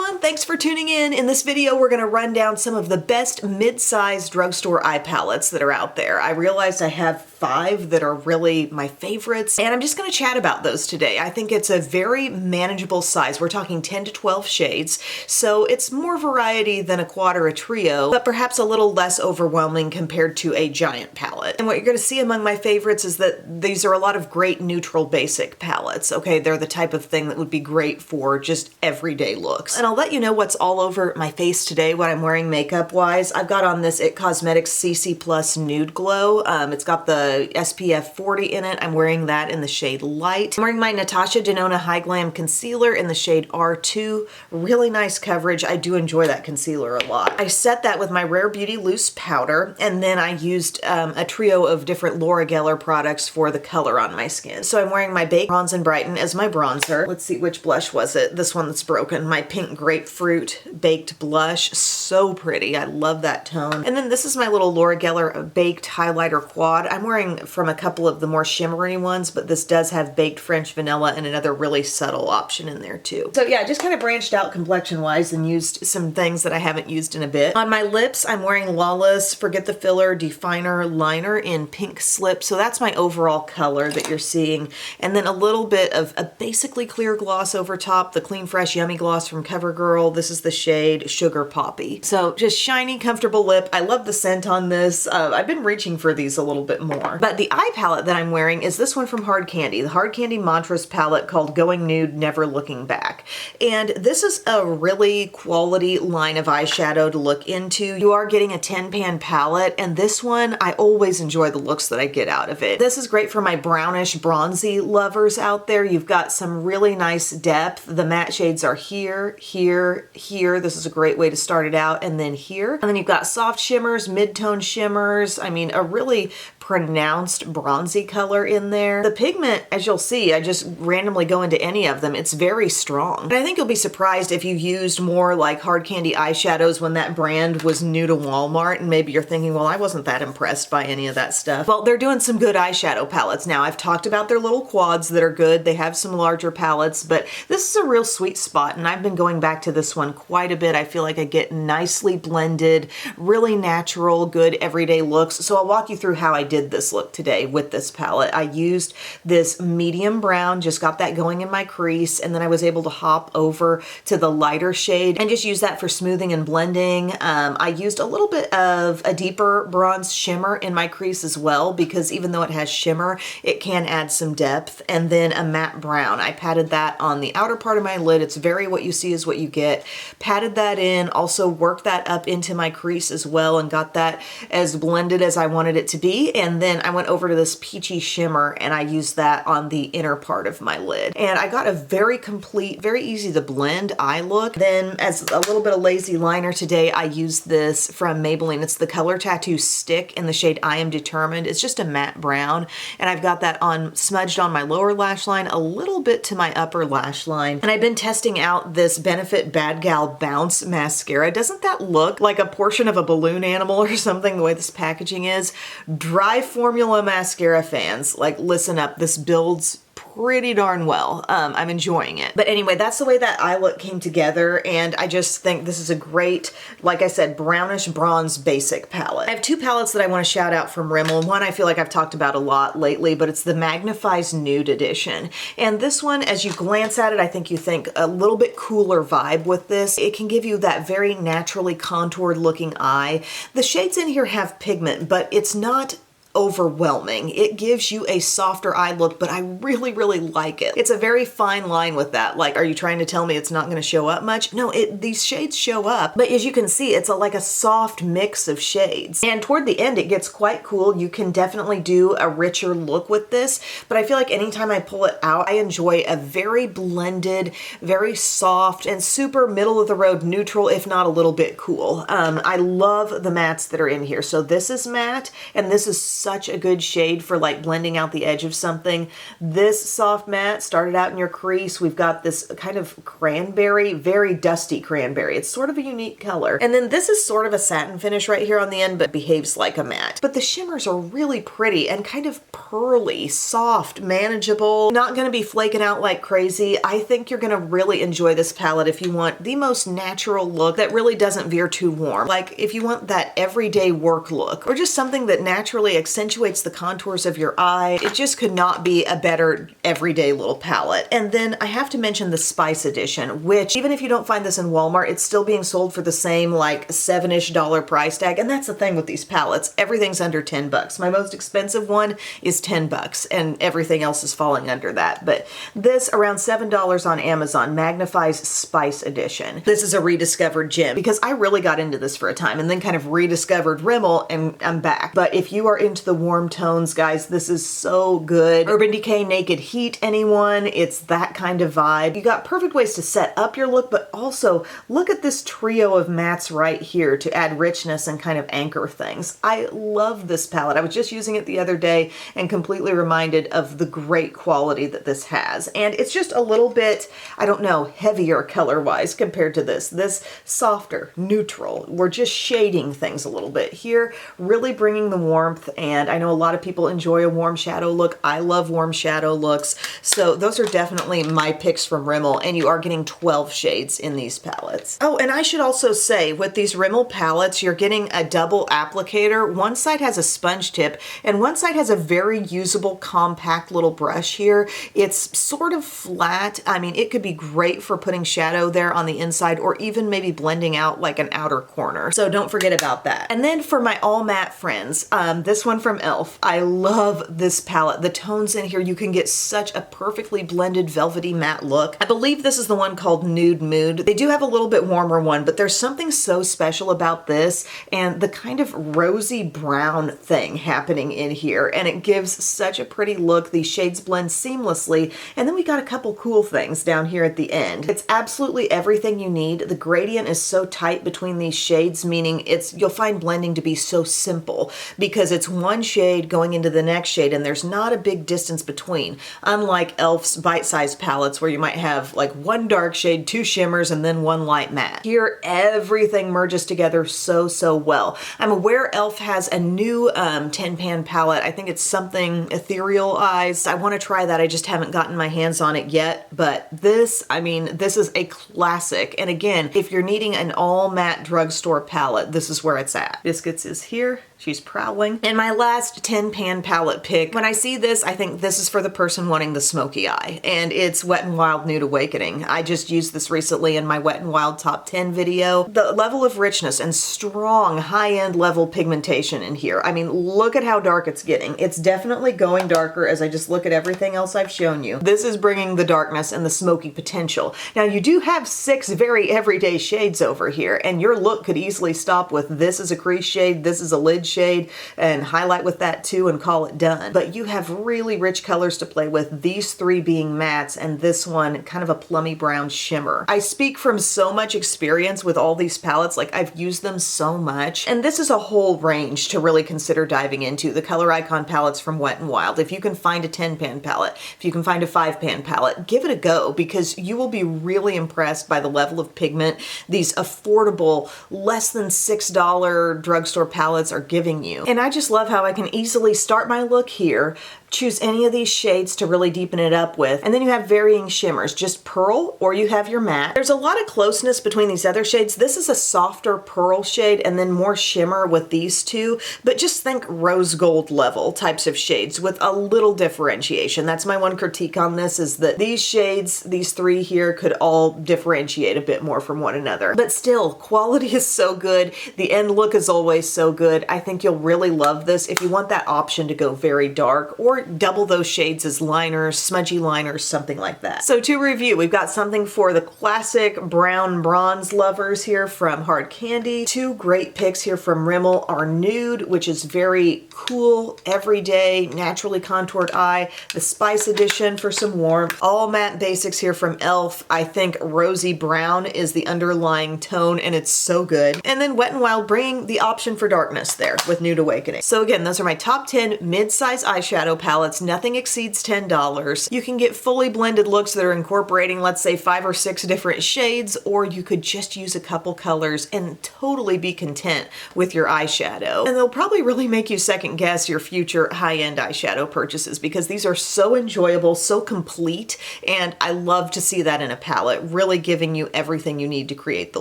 everyone, thanks for tuning in. In this video, we're going to run down some of the best mid-sized drugstore eye palettes that are out there. I realized I have 5 that are really my favorites, and I'm just going to chat about those today. I think it's a very manageable size. We're talking 10 to 12 shades, so it's more variety than a quad or a trio, but perhaps a little less overwhelming compared to a giant palette. And what you're going to see among my favorites is that these are a lot of great neutral basic palettes. Okay, they're the type of thing that would be great for just everyday looks. And I'll let you know what's all over my face today, what I'm wearing makeup wise. I've got on this IT Cosmetics CC Plus Nude Glow. It's got the SPF 40 in it. I'm wearing that in the shade Light. I'm wearing my Natasha Denona High Glam Concealer in the shade R2. Really nice coverage. I do enjoy that concealer a lot. I set that with my Rare Beauty Loose Powder, and then I used a trio of different Laura Geller products for the color on my skin. So I'm wearing my Baked Bronze and Brighten as my bronzer. Let's see, which blush was it? This one that's broken. My Pink Grapefruit Baked Blush. So pretty. I love that tone. And then this is my little Laura Geller Baked Highlighter Quad. I'm wearing from a couple of the more shimmery ones, but this does have Baked French Vanilla and another really subtle option in there too. So yeah, just kind of branched out complexion-wise and used some things that I haven't used in a bit. On my lips, I'm wearing Lawless Forget the Filler Definer Liner in Pink Slip. So that's my overall color that you're seeing. And then a little bit of a basically clear gloss over top, the Clean Fresh Yummy Gloss from CoverGirl. This is the shade Sugar Poppy. So just shiny, comfortable lip. I love the scent on this. I've been reaching for these a little bit more. But the eye palette that I'm wearing is this one from Hard Candy, the Hard Candy Mantras palette called Going Nude, Never Looking Back. And this is a really quality line of eyeshadow to look into. You are getting a 10-pan palette, and this one, I always enjoy the looks that I get out of it. This is great for my brownish, bronzy lovers out there. You've got some really nice depth. The matte shades are here, here, here. This is a great way to start it out. And then here. And then you've got soft shimmers, mid-tone shimmers. I mean, a really pronounced bronzy color in there. The pigment, as you'll see, I just randomly go into any of them. It's very strong. And I think you'll be surprised if you used more like Hard Candy eyeshadows when that brand was new to Walmart, and maybe you're thinking, well, I wasn't that impressed by any of that stuff. Well, they're doing some good eyeshadow palettes now. I've talked about their little quads that are good. They have some larger palettes, but this is a real sweet spot, and I've been going back to this one quite a bit. I feel like I get nicely blended, really natural, good everyday looks. So I'll walk you through how I did this look today with this palette. I used this medium brown, just got that going in my crease, and then I was able to hop over to the lighter shade and just use that for smoothing and blending. I used a little bit of a deeper bronze shimmer in my crease as well, because even though it has shimmer, it can add some depth. And then a matte brown. I patted that on the outer part of my lid. It's very what you see is what you get. Patted that in, also worked that up into my crease as well, and got that as blended as I wanted it to be. And then I went over to this peachy shimmer and I used that on the inner part of my lid. And I got a very complete, very easy to blend eye look. Then as a little bit of lazy liner today, I used this from Maybelline. It's the Color Tattoo Stick in the shade I Am Determined. It's just a matte brown. And I've got that on smudged on my lower lash line, a little bit to my upper lash line. And I've been testing out this Benefit Bad Gal Bounce mascara. Doesn't that look like a portion of a balloon animal or something, the way this packaging is? Dry formula mascara fans, like, listen up. This builds pretty darn well. I'm enjoying it. But anyway, that's the way that eye look came together, and I just think this is a great, like I said, brownish bronze basic palette. I have 2 palettes that I want to shout out from Rimmel. One I feel like I've talked about a lot lately, but it's the Magnif'eyes Nude Edition. And this one, as you glance at it, I think you think a little bit cooler vibe with this. It can give you that very naturally contoured looking eye. The shades in here have pigment, but it's not overwhelming. It gives you a softer eye look, but I really, really like it. It's a very fine line with that. Like, are you trying to tell me it's not going to show up much? No, these shades show up, but as you can see, it's like a soft mix of shades. And toward the end, it gets quite cool. You can definitely do a richer look with this, but I feel like anytime I pull it out, I enjoy a very blended, very soft, and super middle of the road neutral, if not a little bit cool. I love the mattes that are in here. So this is matte, and this is such a good shade for like blending out the edge of something. This soft matte started out in your crease. We've got this kind of cranberry, very dusty cranberry. It's sort of a unique color. And then this is sort of a satin finish right here on the end, but behaves like a matte. But the shimmers are really pretty and kind of pearly, soft, manageable, not gonna be flaking out like crazy. I think you're gonna really enjoy this palette if you want the most natural look that really doesn't veer too warm. Like if you want that everyday work look, or just something that naturally accentuates the contours of your eye, it just could not be a better everyday little palette. And then I have to mention the Spice Edition, which even if you don't find this in Walmart, it's still being sold for the same like $7-ish price tag. And that's the thing with these palettes, everything's under 10 bucks. My most expensive one is 10 bucks and everything else is falling under that. But this around $7 on Amazon, Magnif'eyes Spice Edition. This is a rediscovered gem because I really got into this for a time and then kind of rediscovered Rimmel and I'm back. But if you are into the warm tones, guys, this is so good. Urban Decay Naked Heat, anyone? It's that kind of vibe. You got perfect ways to set up your look, but also look at this trio of mattes right here to add richness and kind of anchor things. I love this palette. I was just using it the other day and completely reminded of the great quality that this has. And it's just a little bit, I don't know, heavier color-wise compared to this. This softer, neutral. We're just shading things a little bit here, really bringing the warmth. And I know a lot of people enjoy a warm shadow look. I love warm shadow looks. So those are definitely my picks from Rimmel, and you are getting 12 shades in these palettes. Oh, and I should also say with these Rimmel palettes, you're getting a double applicator. One side has a sponge tip and one side has a very usable compact little brush here. It's sort of flat. I mean, it could be great for putting shadow there on the inside or even maybe blending out like an outer corner. So don't forget about that. And then for my all matte friends, this one from e.l.f. I love this palette. The tones in here, you can get such a perfectly blended velvety matte look. I believe this is the one called Nude Mood. They do have a little bit warmer one, but there's something so special about this and the kind of rosy brown thing happening in here, and it gives such a pretty look. These shades blend seamlessly, and then we got a couple cool things down here at the end. It's absolutely everything you need. The gradient is so tight between these shades, meaning you'll find blending to be so simple because it's one shade going into the next shade and there's not a big distance between, unlike e.l.f.'s bite-sized palettes where you might have like one dark shade, two shimmers, and then one light matte. Here, everything merges together so well. I'm aware e.l.f. has a new 10-pan palette. I think it's something Ethereal Eyes. I want to try that. I just haven't gotten my hands on it yet, but this, I mean, this is a classic. And again, if you're needing an all matte drugstore palette, this is where it's at. Biscuits is here. She's prowling. And my last 10-pan palette pick, when I see this, I think this is for the person wanting the smoky eye, and it's Wet n Wild Nude Awakening. I just used this recently in my Wet n Wild Top 10 video. The level of richness and strong high-end level pigmentation in here. I mean, look at how dark it's getting. It's definitely going darker as I just look at everything else I've shown you. This is bringing the darkness and the smoky potential. Now, you do have 6 very everyday shades over here, and your look could easily stop with this is a crease shade, this is a lid shade, and highlight with that too and call it done. But you have really rich colors to play with, these 3 being mattes and this one kind of a plummy brown shimmer. I speak from so much experience with all these palettes, like I've used them so much, and this is a whole range to really consider diving into. The Color Icon palettes from Wet n Wild. If you can find a 10-pan palette, if you can find a 5-pan palette, give it a go because you will be really impressed by the level of pigment these affordable, less than $6 drugstore palettes are giving you. And I just love how I can easily start my look here, choose any of these shades to really deepen it up with, and then you have varying shimmers, just pearl or you have your matte. There's a lot of closeness between these other shades. This is a softer pearl shade and then more shimmer with these two, but just think rose gold level types of shades with a little differentiation. That's my one critique on this, is that these shades, these 3 here, could all differentiate a bit more from one another. But still, quality is so good. The end look is always so good. I think you'll really love this if you want that option to go very dark, or double those shades as liners, smudgy liners, something like that. So to review, we've got something for the classic brown bronze lovers here from Hard Candy. 2 great picks here from Rimmel are Nude, which is very cool, everyday, naturally contoured eye. The Spice Edition for some warmth. All matte basics here from e.l.f. I think rosy brown is the underlying tone and it's so good. And then Wet n Wild bringing the option for darkness there. with Nude Awakening. So again, those are my top 10 mid-size eyeshadow palettes. Nothing exceeds $10. You can get fully blended looks that are incorporating, let's say, 5 or 6 different shades, or you could just use a couple colors and totally be content with your eyeshadow. And they'll probably really make you second guess your future high-end eyeshadow purchases because these are so enjoyable, so complete, and I love to see that in a palette, really giving you everything you need to create the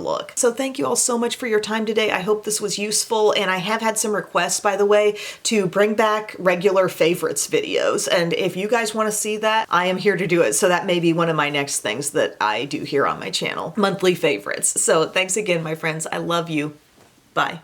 look. So thank you all so much for your time today. I hope this was useful, and I have had some requests, by the way, to bring back regular favorites videos, and if you guys want to see that, I am here to do it. So that may be one of my next things that I do here on my channel, monthly favorites. So thanks again, my friends. I love you. Bye.